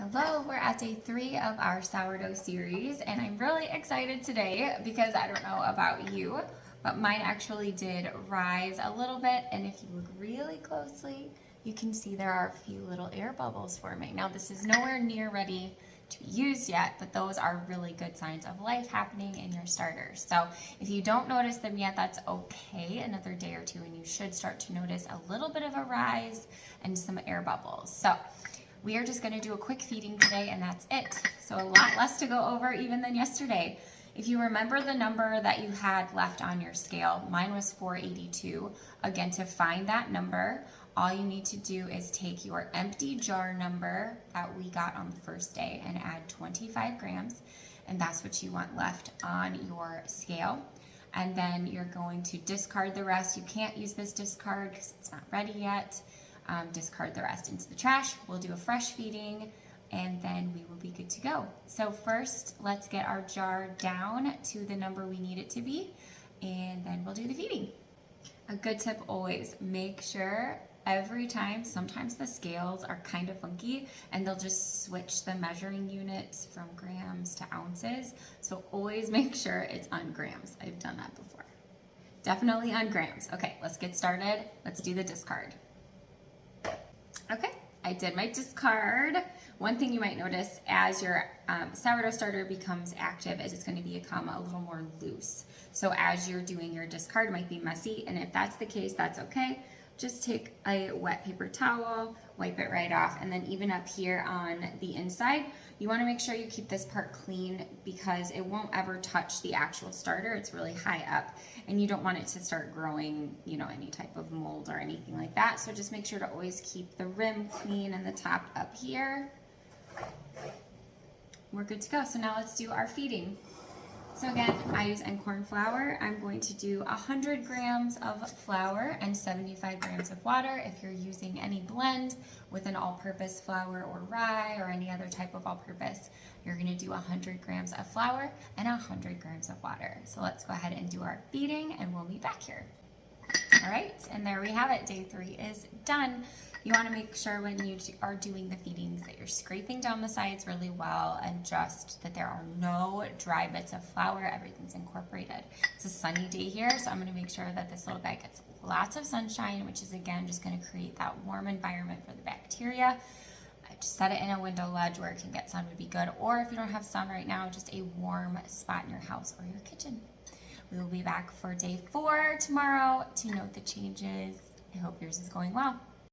Hello, we're at day 3 of our sourdough series, and I'm really excited today because I don't know about you, but mine actually did rise a little bit, and if you look really closely, you can see there are a few little air bubbles forming. Now, this is nowhere near ready to be used yet, but those are really good signs of life happening in your starters. So if you don't notice them yet, that's okay. Another day or two, and you should start to notice a little bit of a rise and some air bubbles. So we are just going to do a quick feeding today, and that's it. So a lot less to go over even than yesterday. If you remember the number that you had left on your scale, mine was 482. Again, to find that number, all you need to do is take your empty jar number that we got on the first day and add 25 grams, and that's what you want left on your scale. And then you're going to discard the rest. You can't use this discard because it's not ready yet. Discard the rest into the trash. We'll do a fresh feeding, and then we will be good to go. So first, let's get our jar down to the number we need it to be, and then we'll do the feeding. A good tip always, make sure every time, sometimes the scales are kind of funky, and they'll just switch the measuring units from grams to ounces. So always make sure it's on grams. I've done that before. Definitely on grams. Okay, let's get started. Let's do the discard. Okay, I did my discard. One thing you might notice as your sourdough starter becomes active is it's going to become a little more loose. So as you're doing your discard, it might be messy, and if that's the case, that's okay. Just take a wet paper towel, wipe it right off, and then even up here on the inside, you want to make sure you keep this part clean because it won't ever touch the actual starter. It's really high up, and you don't want it to start growing, any type of mold or anything like that. So just make sure to always keep the rim clean and the top up here. We're good to go. So now let's do our feeding. So again, I use Einkorn flour. I'm going to do 100 grams of flour and 75 grams of water. If you're using any blend with an all-purpose flour or rye or any other type of all-purpose, you're going to do 100 grams of flour and 100 grams of water. So let's go ahead and do our feeding, and we'll meet back here. All right, and there we have it. Day 3 is done. You want to make sure when you are doing the feedings that you're scraping down the sides really well and just that there are no dry bits of flour. Everything's incorporated. It's a sunny day here, so I'm going to make sure that this little bag gets lots of sunshine, which is again just going to create that warm environment for the bacteria. I just set it in a window ledge where it can get sun would be good, or if you don't have sun right now, just a warm spot in your house or your kitchen. We will be back for day 4 tomorrow to note the changes. I hope yours is going well.